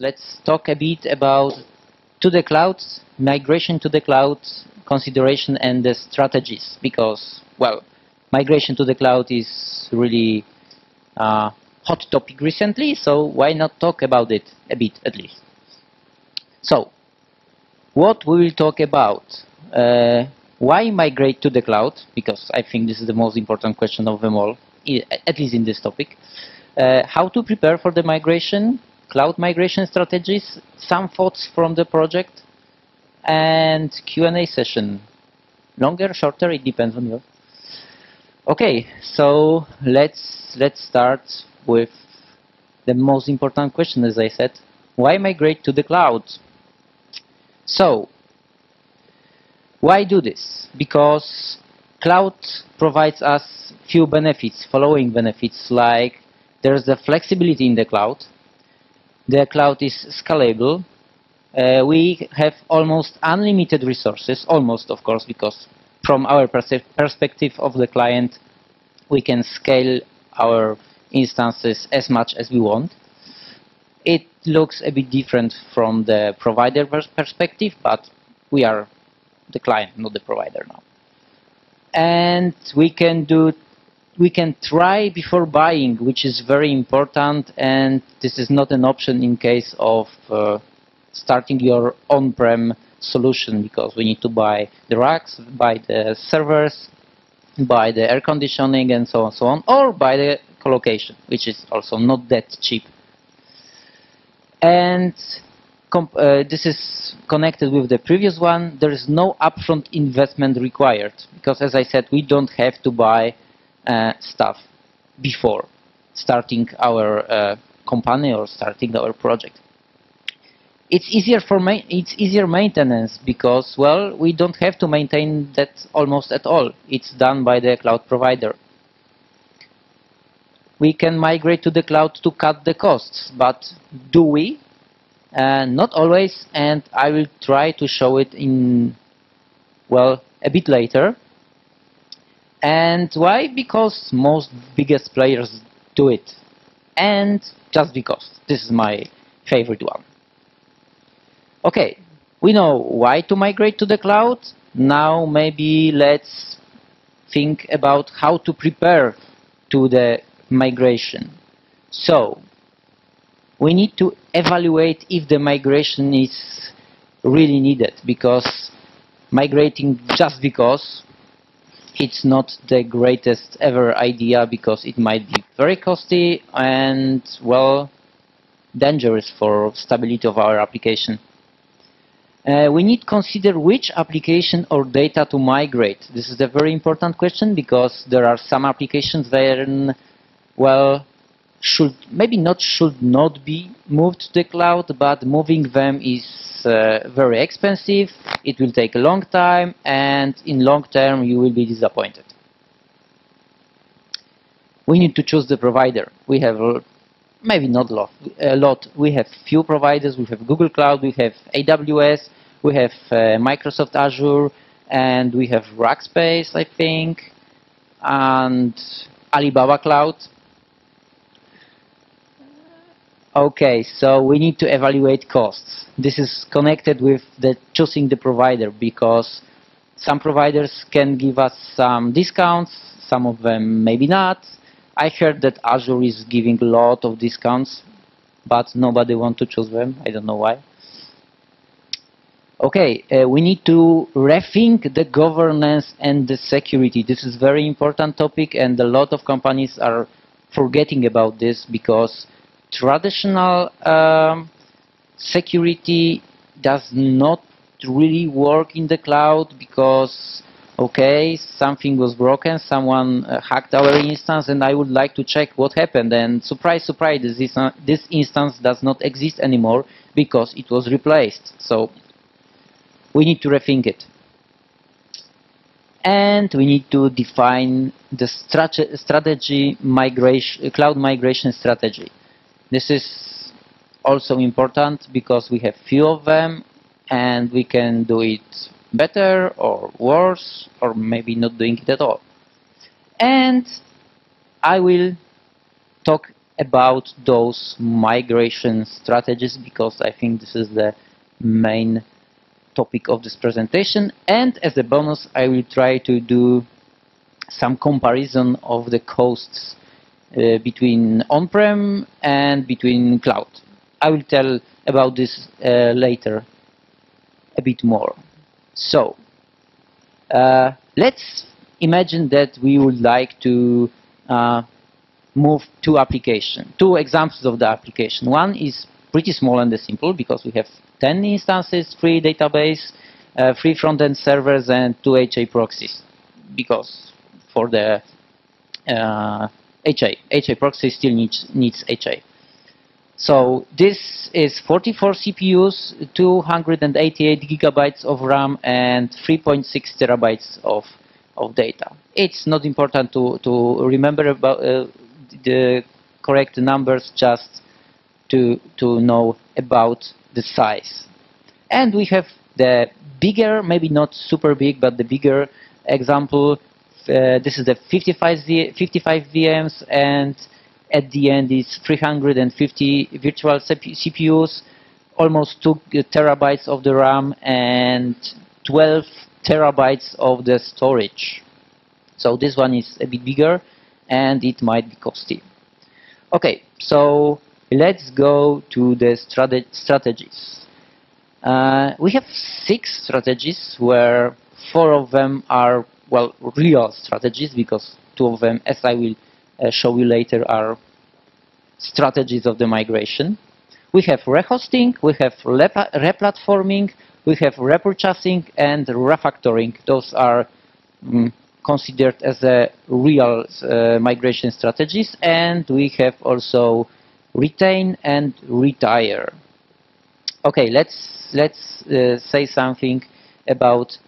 let's talk a bit about to the cloud, migration to the cloud, consideration and the strategies, because, well, migration to the cloud is really hot topic recently, so why not talk about it a bit at least. So, what we will talk about, why migrate to the cloud, because I think this is the most important question of them all, at least in this topic. How to prepare for the migration, cloud migration strategies, some thoughts from the project, and Q&A session. Longer, shorter, it depends on you. Okay, so let's start with the most important question, as I said. Why migrate to the cloud? So, why do this? Because cloud provides us few benefits, following benefits, like there's the flexibility in the cloud is scalable, we have almost unlimited resources, almost of course, because from our perspective of the client, we can scale our instances as much as we want. It looks a bit different from the provider perspective, but we are the client, not the provider now. And we can try before buying, which is very important, and this is not an option in case of starting your on-prem solution, because we need to buy the racks, buy the servers, buy the air conditioning, and so on, or buy the colocation, which is also not that cheap. And this is connected with the previous one. There is no upfront investment required, because as I said, we don't have to buy stuff before starting our company or starting our project. It's easier maintenance because, well, we don't have to maintain that almost at all. It's done by the cloud provider. We can migrate to the cloud to cut the costs, but do we? Not always, and I will try to show it in, well, a bit later. And why? Because most biggest players do it. And just because. This is my favorite one. Okay, we know why to migrate to the cloud. Now maybe let's think about how to prepare to the migration. So, we need to evaluate if the migration is really needed, because migrating just because it's not the greatest ever idea, because it might be very costly and, well, dangerous for stability of our application. We need to consider which application or data to migrate. This is a very important question, because there are some applications that, well, should not be moved to the cloud, but moving them is very expensive. It will take a long time, and in long term you will be disappointed. We need to choose the provider. We have maybe not a lot. We have few providers. We have Google Cloud, we have AWS, we have Microsoft Azure, and we have Rackspace, I think, and Alibaba Cloud. Okay, so we need to evaluate costs. This is connected with the choosing the provider, because some providers can give us some discounts, some of them maybe not. I heard that Azure is giving a lot of discounts, but nobody wants to choose them. I don't know why. Okay, we need to rethink the governance and the security. This is a very important topic, and a lot of companies are forgetting about this, because traditional security does not really work in the cloud, because, okay, something was broken, someone hacked our instance, and I would like to check what happened, and surprise, surprise, this instance does not exist anymore because it was replaced. So we need to rethink it. And we need to define the cloud migration strategy. This is also important, because we have few of them, and we can do it better or worse, or maybe not doing it at all. And I will talk about those migration strategies, because I think this is the main topic of this presentation. And as a bonus, I will try to do some comparison of the costs between on-prem and between cloud. I will tell about this later a bit more. So let's imagine that we would like to move two examples of the application. One is pretty small and simple because we have 10 instances, 3 database, 3 front-end servers, and 2 HA proxies, because for the HA proxy still needs HA. So this is 44 CPUs, 288 gigabytes of RAM, and 3.6 terabytes of data. It's not important to remember about the correct numbers, just to know about the size. And we have the bigger, maybe not super big, but the bigger example. This is the 55 VMs, and at the end is 350 virtual CPUs, almost 2 terabytes of the RAM, and 12 terabytes of the storage. So this one is a bit bigger, and it might be costly. Okay, so let's go to the strategies. We have 6 strategies, where 4 of them are, well, real strategies, because 2 of them, as I will show you later, are strategies of the migration. We have rehosting, we have replatforming, we have repurchasing, and refactoring. Those are considered as a real migration strategies. And we have also retain and retire. Okay, let's say something about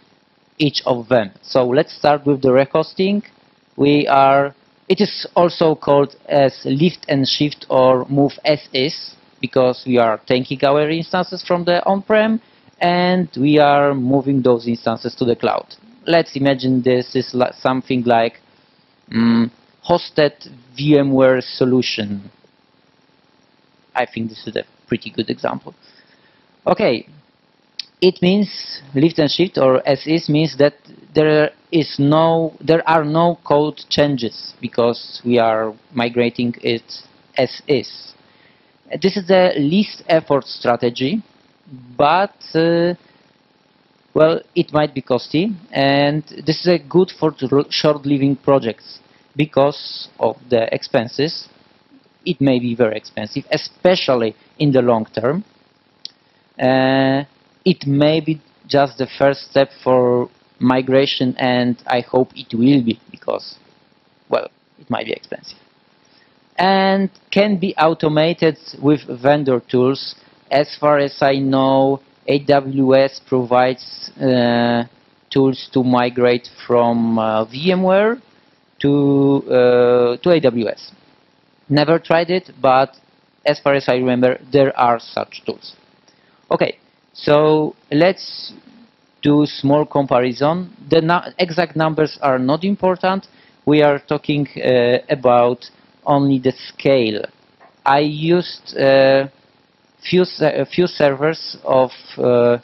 each of them. So let's start with the rehosting. It is also called as lift and shift or move as is, because we are taking our instances from the on-prem and we are moving those instances to the cloud. Let's imagine this is something like hosted VMware solution. I think this is a pretty good example. Okay, it means lift and shift or as is means that there are no code changes, because we are migrating it as is. This is the least effort strategy, but well, it might be costly, and this is good for short-living projects because of the expenses. It may be very expensive, especially in the long term. It may be just the first step for migration, and I hope it will be, because, well, it might be expensive. And can be automated with vendor tools. As far as I know, AWS provides tools to migrate from VMware to AWS. Never tried it, but as far as I remember, there are such tools. Okay, so let's do small comparison. The exact numbers are not important. We are talking about only the scale. I used a few servers for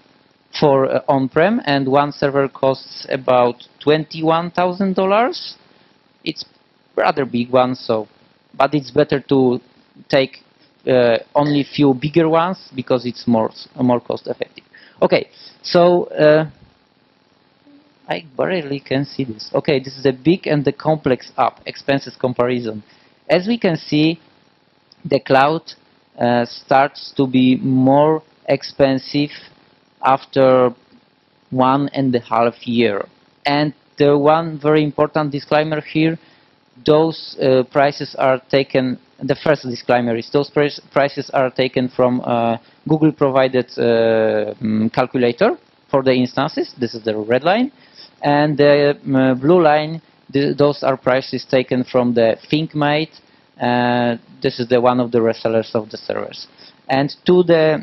on-prem, and one server costs about $21,000. It's rather big one, so, but it's better to take only few bigger ones, because it's more cost effective. Okay, so I barely can see this. Okay, this is the big and the complex app expenses comparison. As we can see, the cloud starts to be more expensive after 1.5 years. And the one very important disclaimer here, those prices are taken, the first disclaimer is those prices are taken from Google provided calculator for the instances. This is the red line. And the blue line, those are prices taken from the ThinkMate. This is one of the resellers of the servers. And to the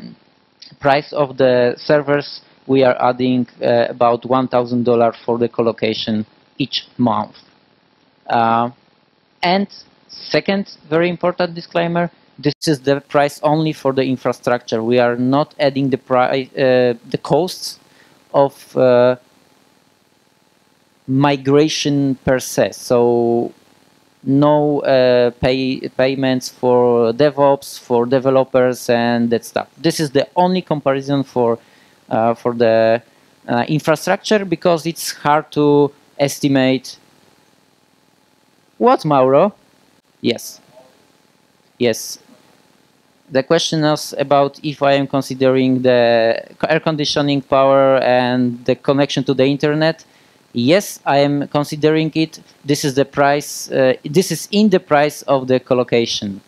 price of the servers, we are adding about $1,000 for the colocation each month. And Second, very important disclaimer, this is the price only for the infrastructure. We are not adding the price, the costs of migration per se. So no payments for DevOps, for developers, and that stuff. This is the only comparison for the infrastructure, because it's hard to estimate. What, Mauro? Yes. Yes. The question is about if I am considering the air conditioning power and the connection to the internet. Yes, I am considering it. This is the price. This is in the price of the colocation.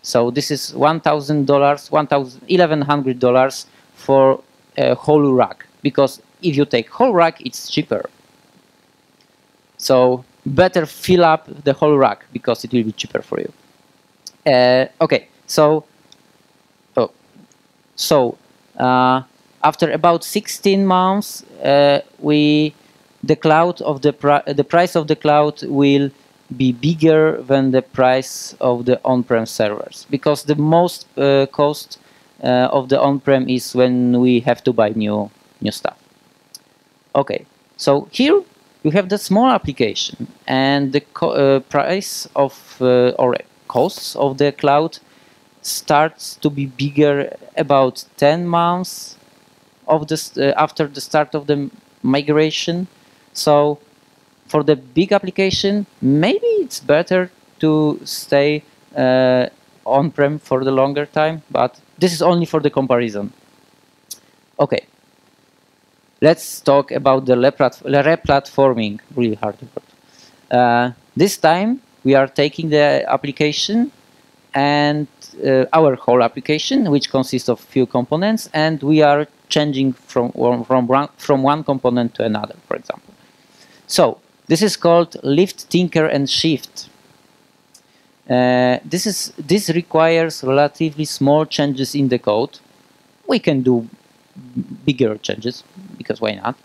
So this is $1,000, $1,100 for a whole rack. Because if you take whole rack, it's cheaper. So better fill up the whole rack because it will be cheaper for you. Okay, so after about 16 months, the price of the cloud will be bigger than the price of the on-prem servers, because the most cost of the on-prem is when we have to buy new stuff. Okay, so here you have the small application, and the price of or costs of the cloud starts to be bigger about 10 months of this, after the start of the migration. So for the big application, maybe it's better to stay on-prem for the longer time, but this is only for the comparison. Okay, let's talk about the replatforming, really hard word. This time we are taking the application and our whole application, which consists of few components, and we are changing from one component to another, for example. So this is called lift, tinker, and shift. This requires relatively small changes in the code. We can do bigger changes, because why not?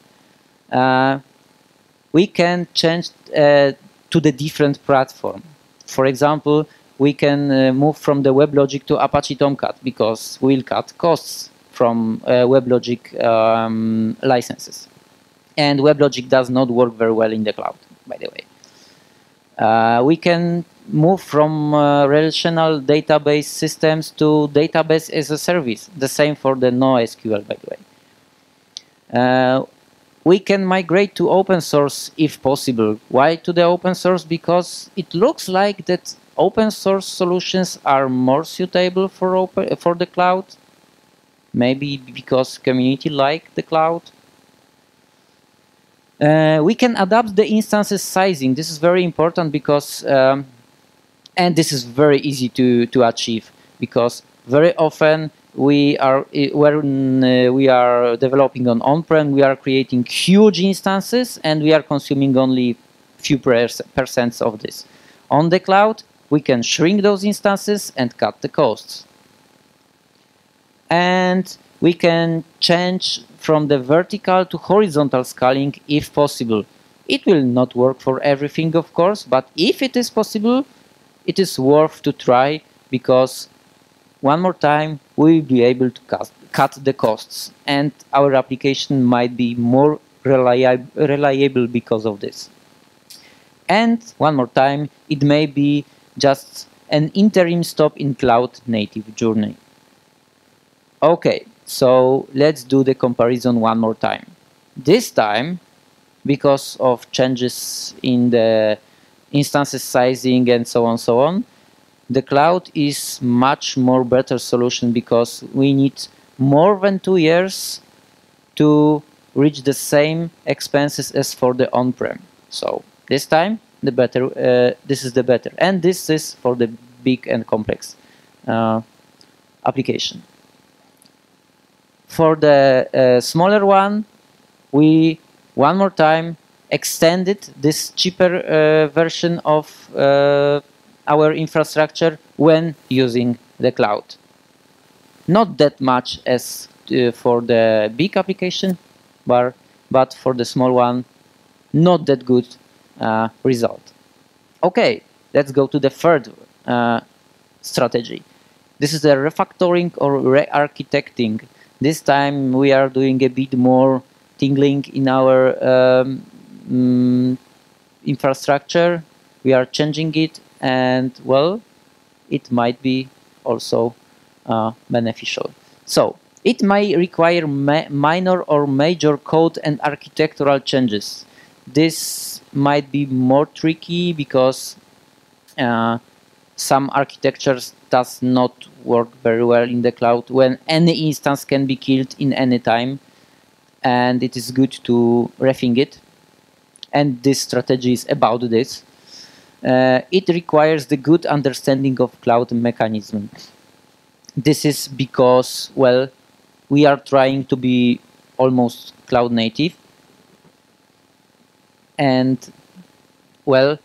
We can change to the different platform. For example, we can move from the WebLogic to Apache Tomcat, because we'll cut costs from WebLogic licenses. And WebLogic does not work very well in the cloud, by the way. We can move from relational database systems to database as a service. The same for the NoSQL, by the way. We can migrate to open source if possible. Why to the open source? Because it looks like that open source solutions are more suitable for the cloud. Maybe because community like the cloud. We can adapt the instances sizing. This is very important because, and this is very easy to achieve, because very often when we are developing on-prem, we are creating huge instances and we are consuming only few percents of this. On the cloud, we can shrink those instances and cut the costs. And we can change from the vertical to horizontal scaling if possible. It will not work for everything, of course, but if it is possible, it is worth to try, because one more time, we will be able to cut the costs, and our application might be more reliable because of this. And one more time, it may be just an interim stop in cloud native journey. Okay, so let's do the comparison one more time. This time, because of changes in the instances sizing and so on, the cloud is much more better solution, because we need more than 2 years to reach the same expenses as for the on-prem. So this time, this is the better, and this is for the big and complex application. For the smaller one, we one more time extended this cheaper version of our infrastructure when using the cloud. Not that much as for the big application, but for the small one, not that good result. Okay, let's go to the third strategy. This is the refactoring or re-architecting. This time we are doing a bit more tingling in our infrastructure. We are changing it, and well, it might be also beneficial. So it may require minor or major code and architectural changes. This might be more tricky because some architectures does not work very well in the cloud when any instance can be killed in any time, and it is good to rethink it. And this strategy is about this. It requires the good understanding of cloud mechanism. This is because, well, we are trying to be almost cloud native, and well,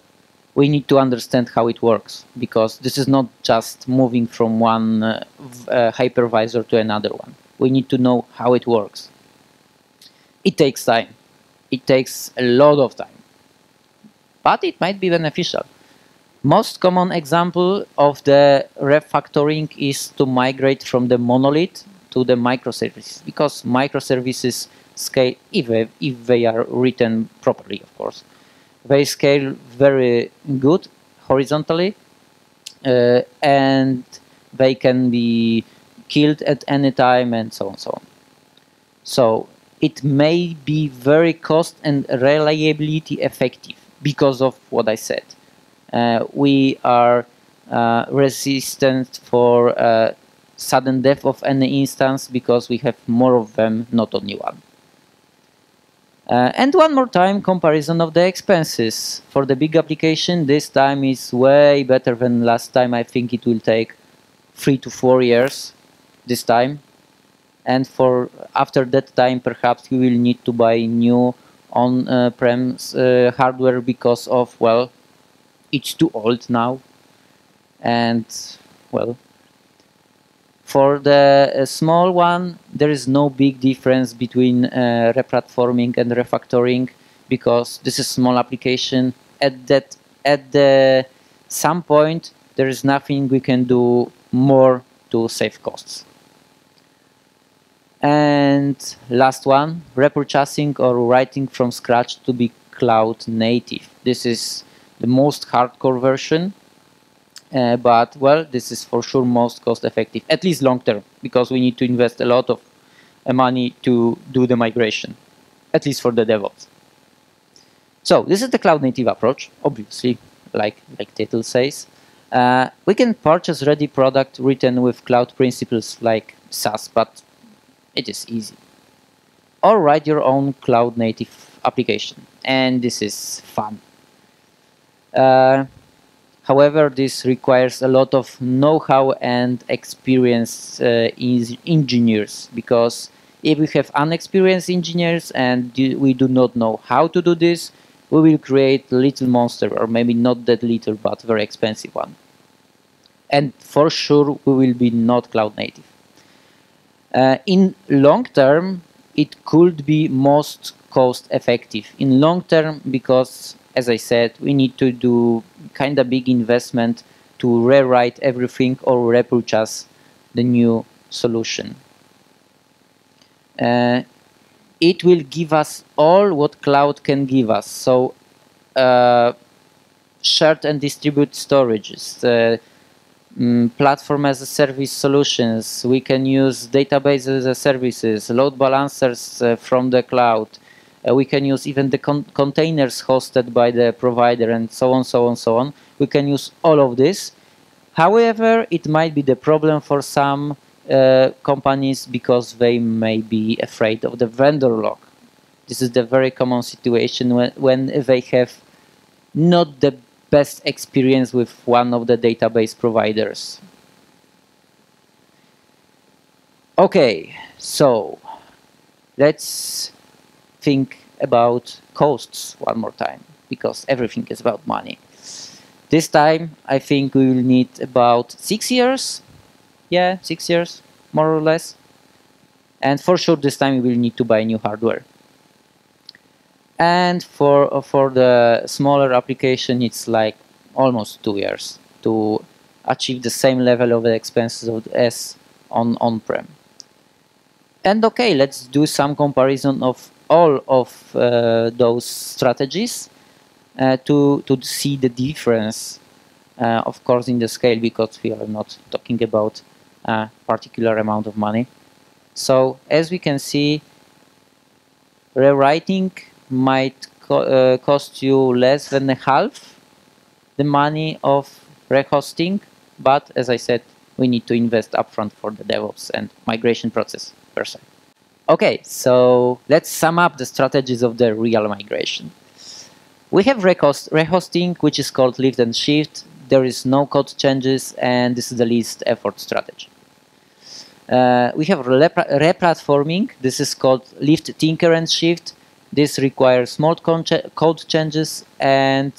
we need to understand how it works, because this is not just moving from one hypervisor to another one. We need to know how it works. It takes time. It takes a lot of time, but it might be beneficial. Most common example of the refactoring is to migrate from the monolith to the microservices, because microservices scale, if they are written properly, of course. They scale very good horizontally, and they can be killed at any time, and so on, so on. So it may be very cost and reliability effective because of what I said. We are resistant for sudden death of any instance because we have more of them, not only one. And one more time, comparison of the expenses. For the big application, this time is way better than last time. I think it will take 3 to 4 years this time. And for after that time, perhaps we will need to buy new on-prem hardware because of, well, it's too old now. And, well, for the small one, there is no big difference between replatforming and refactoring, because this is small application. At some point, there is nothing we can do more to save costs. And last one, repurchasing or writing from scratch to be cloud native. This is the most hardcore version. But, well, this is for sure most cost effective, at least long term, because we need to invest a lot of money to do the migration, at least for the DevOps. So this is the cloud native approach, obviously, like title says. We can purchase ready product written with cloud principles like SaaS, but it is easy. Or write your own cloud native application, and this is fun. However, this requires a lot of know-how and experienced engineers, because if we have unexperienced engineers and we do not know how to do this, we will create a little monster, or maybe not that little, but very expensive one. And for sure, we will be not cloud native. In long term, it could be most cost effective. In long term, because, as I said, we need to do kind of big investment to rewrite everything or repurchase the new solution. It will give us all what cloud can give us. So shared and distributed storages, platform as a service solutions. We can use databases as a services, load balancers from the cloud. We can use even the containers hosted by the provider, and so on, so on, so on. We can use all of this. However, it might be the problem for some companies because they may be afraid of the vendor lock. This is the very common situation when they have not the best experience with one of the database providers. Okay, so let's think about costs one more time, because everything is about money. This time, I think we will need about 6 years. Yeah, 6 years, more or less. And for sure, this time we will need to buy new hardware. And for the smaller application, it's like almost 2 years to achieve the same level of the expenses as on-prem. And okay, let's do some comparison of all of those strategies to see the difference, of course, in the scale, because we are not talking about a particular amount of money. So as we can see, rewriting might cost you less than half the money of rehosting, but as I said, we need to invest upfront for the DevOps and migration process per se. Okay, so let's sum up the strategies of the real migration. We have rehosting, which is called lift and shift. There is no code changes, and this is the least effort strategy. We have replatforming. This is called lift, tinker, and shift. This requires small code changes, and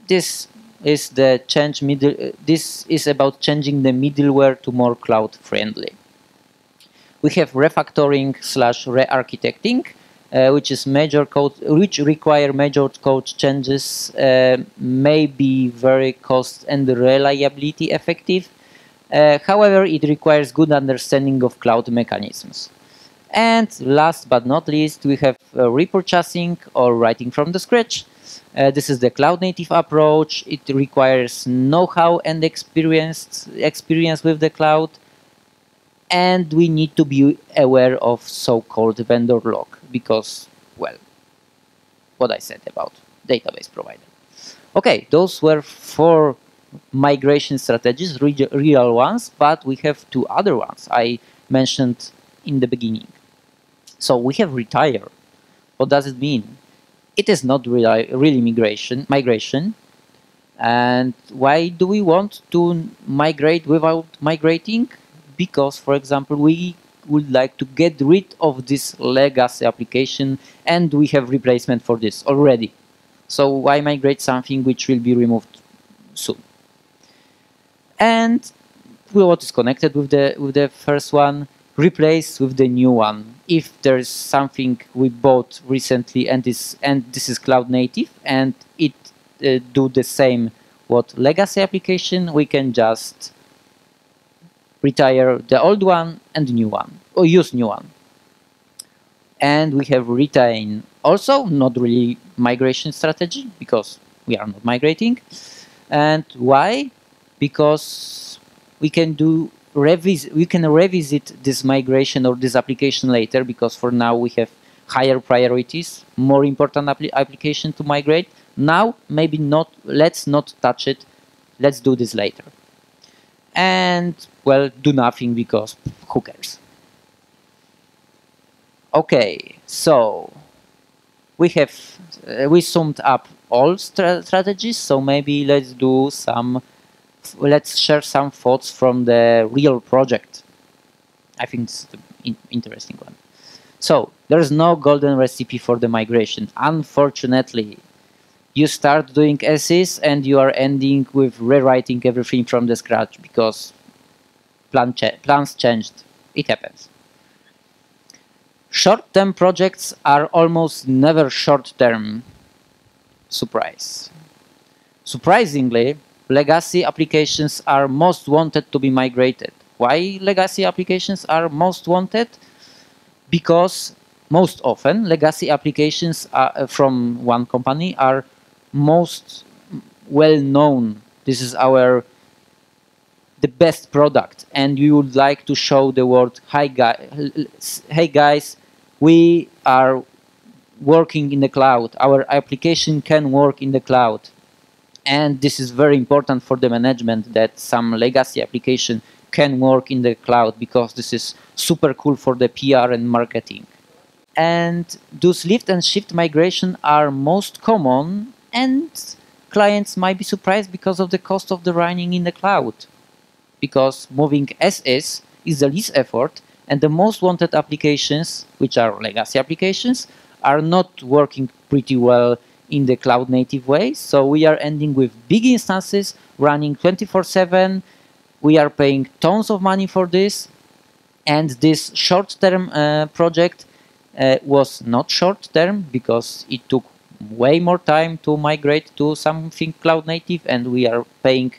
this is the change middle. This is about changing the middleware to more cloud friendly. We have refactoring / re-architecting, which is which require major code changes, may be very cost and reliability effective. However, it requires good understanding of cloud mechanisms. And last but not least, we have repurchasing or writing from the scratch. This is the cloud native approach. It requires know-how and experience with the cloud. And we need to be aware of so-called vendor lock because, well, what I said about database provider. Okay, those were 4 migration strategies, real ones, but we have 2 other ones I mentioned in the beginning. So we have retire. What does it mean? It is not really migration. And why do we want to migrate without migrating? Because, for example, we would like to get rid of this legacy application and we have replacement for this already. So why migrate something which will be removed soon? And what is connected with the first one, replace with the new one. If there is something we bought recently and this is cloud native and it do the same what legacy application, we can just retire the old one and the new one, or use new one. And we have retain also not really migration strategy because we are not migrating. And why? Because we can revisit this migration or this application later, because for now we have higher priorities, more important application to migrate. Now maybe not, let's not touch it, let's do this later. And well, do nothing because who cares? Okay, so we summed up all strategies, so maybe let's share some thoughts from the real project. I think it's the interesting one. So there is no golden recipe for the migration, unfortunately. You start doing as is and you are ending with rewriting everything from the scratch because plans changed. It happens. Short-term projects are almost never short-term. Surprise. Surprisingly, legacy applications are most wanted to be migrated. Why legacy applications are most wanted? Because most often legacy applications from one company are most well known. This is the best product, and we would like to show the world, hey guys, we are working in the cloud. Our application can work in the cloud. And this is very important for the management that some legacy application can work in the cloud, because this is super cool for the PR and marketing. And those lift and shift migration are most common, and clients might be surprised because of the cost of the running in the cloud. Because moving as is the least effort, and the most wanted applications, which are legacy applications, are not working pretty well in the cloud native way. So we are ending with big instances running 24/7. We are paying tons of money for this. And this short-term project was not short-term because it took way more time to migrate to something cloud native, and we are paying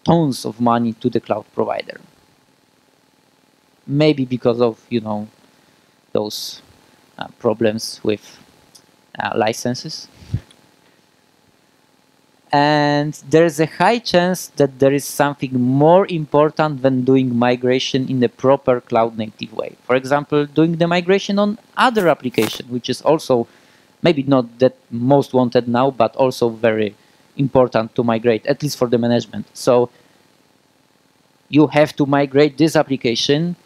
tons of money to the cloud provider. Maybe because of, you know, those problems with licenses. And there's a high chance that there is something more important than doing migration in the proper cloud native way. For example, doing the migration on other application, which is also maybe not that most wanted now, but also very important to migrate, at least for the management. So you have to migrate this application,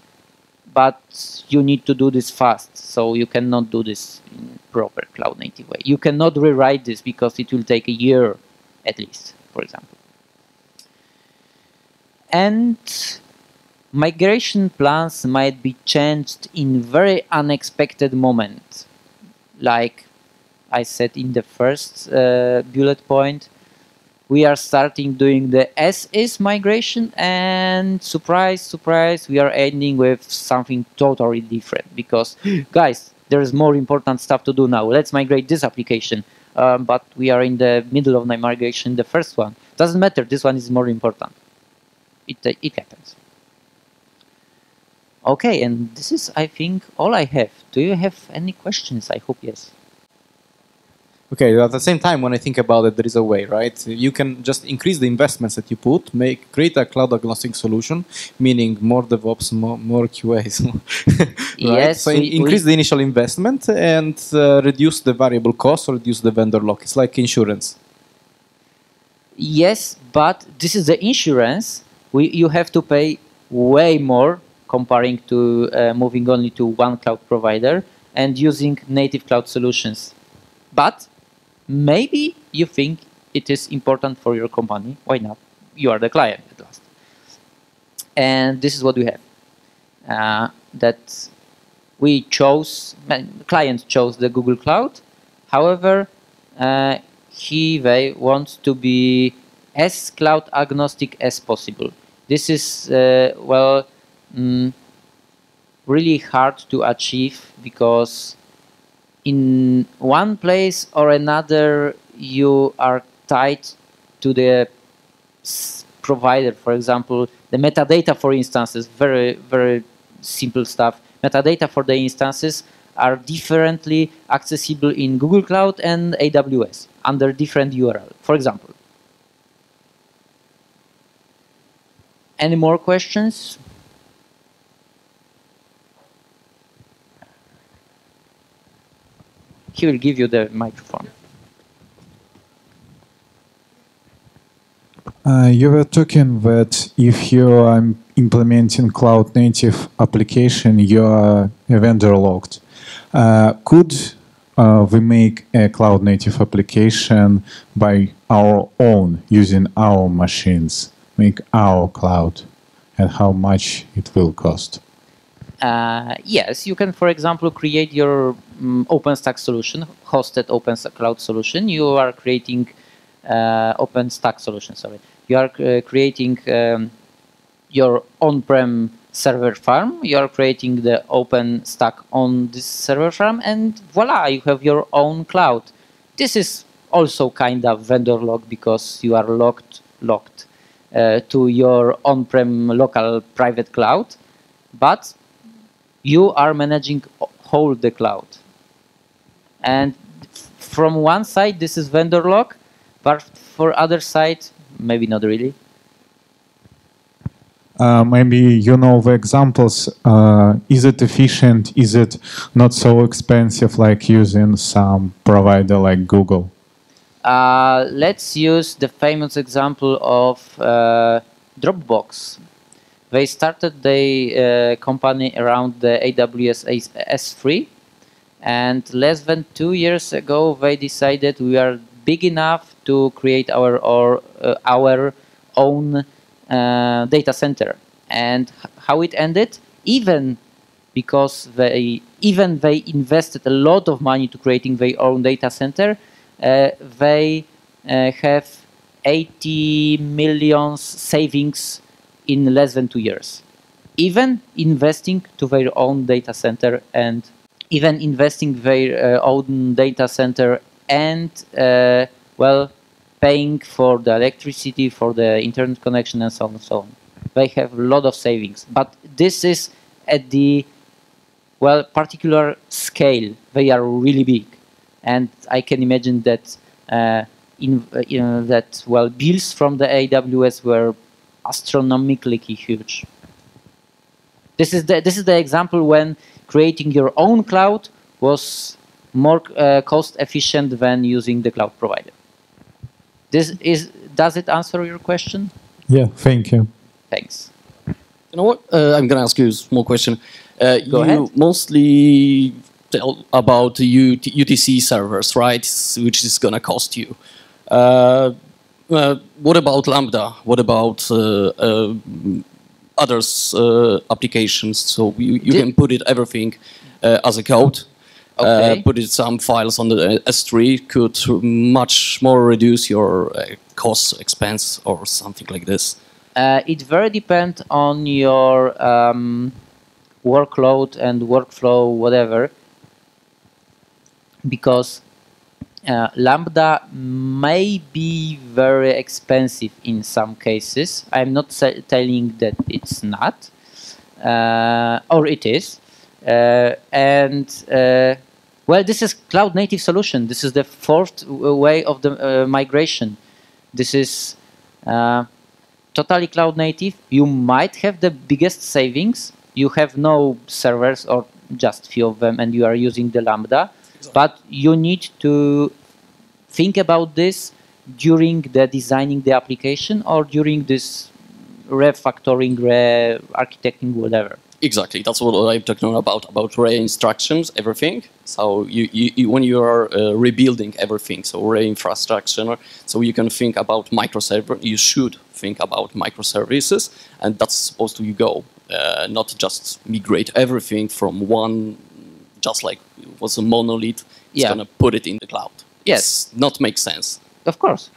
but you need to do this fast. So you cannot do this in proper cloud native way. You cannot rewrite this because it will take a year at least, for example. And migration plans might be changed in very unexpected moments. Like I said in the first bullet point, we are starting doing the as-is migration, and surprise, surprise, we are ending with something totally different because, guys, there is more important stuff to do now. Let's migrate this application. But we are in the middle of the migration, the first one. Doesn't matter, this one is more important. It happens. Okay, and this is, I think, all I have. Do you have any questions? I hope yes. Okay, at the same time, when I think about it, there is a way, right? You can just increase the investments that you put, create a cloud agnostic solution, meaning more DevOps, more QAs, right? Yes, so increase the initial investment and reduce the variable cost or reduce the vendor lock. It's like insurance. Yes, but this is the insurance. You have to pay way more comparing to moving only to one cloud provider and using native cloud solutions. But maybe you think it is important for your company. Why not? You are the client at last. And this is what we have. That we chose, client chose the Google Cloud. However, they want to be as cloud agnostic as possible. This is, really hard to achieve because in one place or another, you are tied to the provider. For example, the metadata for instances, very, very simple stuff. Metadata for the instances are differently accessible in Google Cloud and AWS under different URL, for example. Any more questions? He will give you the microphone. You were talking that if you are implementing cloud native application, you are vendor locked. Could we make a cloud native application by our own, using our machines, make our cloud, and how much it will cost? Yes, you can, for example, create your OpenStack solution, hosted OpenStack cloud solution. You are creating OpenStack solution, sorry. You are creating your on-prem server farm. You are creating the OpenStack on this server farm, and voila, you have your own cloud. This is also kind of vendor lock because you are locked to your on-prem local private cloud, but you are managing whole the cloud. And from one side, this is vendor lock, but for other side, maybe not really. Maybe you know the examples. Is it efficient? Is it not so expensive like using some provider like Google? Let's use the famous example of Dropbox. They started the company around the AWS S3, and less than 2 years ago, they decided we are big enough to create our own data center. And how it ended? Even because they invested a lot of money to creating their own data center, they have 80 million savings in less than 2 years. Even investing to their own data center and even investing their own data center and well, paying for the electricity, for the internet connection, and so on and so on. They have a lot of savings, but this is at the particular scale. They are really big, and I can imagine that bills from the AWS were astronomically huge. This is the example when creating your own cloud was more cost efficient than using the cloud provider. Does it answer your question? Yeah, thank you. Thanks. You know what? I'm going to ask you a small question. Go ahead. Mostly tell about UTC servers, right? Which is going to cost you. What about Lambda? What about others applications? So you can put it everything as a code. Okay. Put it some files on the S3 could much more reduce your cost expense or something like this. It very depends on your workload and workflow, whatever, because Lambda may be very expensive in some cases. I'm not telling that it's not, or it is. Well, this is cloud native solution. This is the fourth way of the migration. This is totally cloud native. You might have the biggest savings. You have no servers or just few of them, and you are using the Lambda. Exactly. But you need to think about this during the designing the application or during this refactoring, re-architecting, whatever. Exactly, that's what I'm talking about re-instructions, everything. So when you are rebuilding everything, so re-infrastructure, so you can think about microservices, you should think about microservices, and that's supposed to go, not just migrate everything from one, just like it was a monolith, it's gonna put it in the cloud. Yes. It's not make sense. Of course.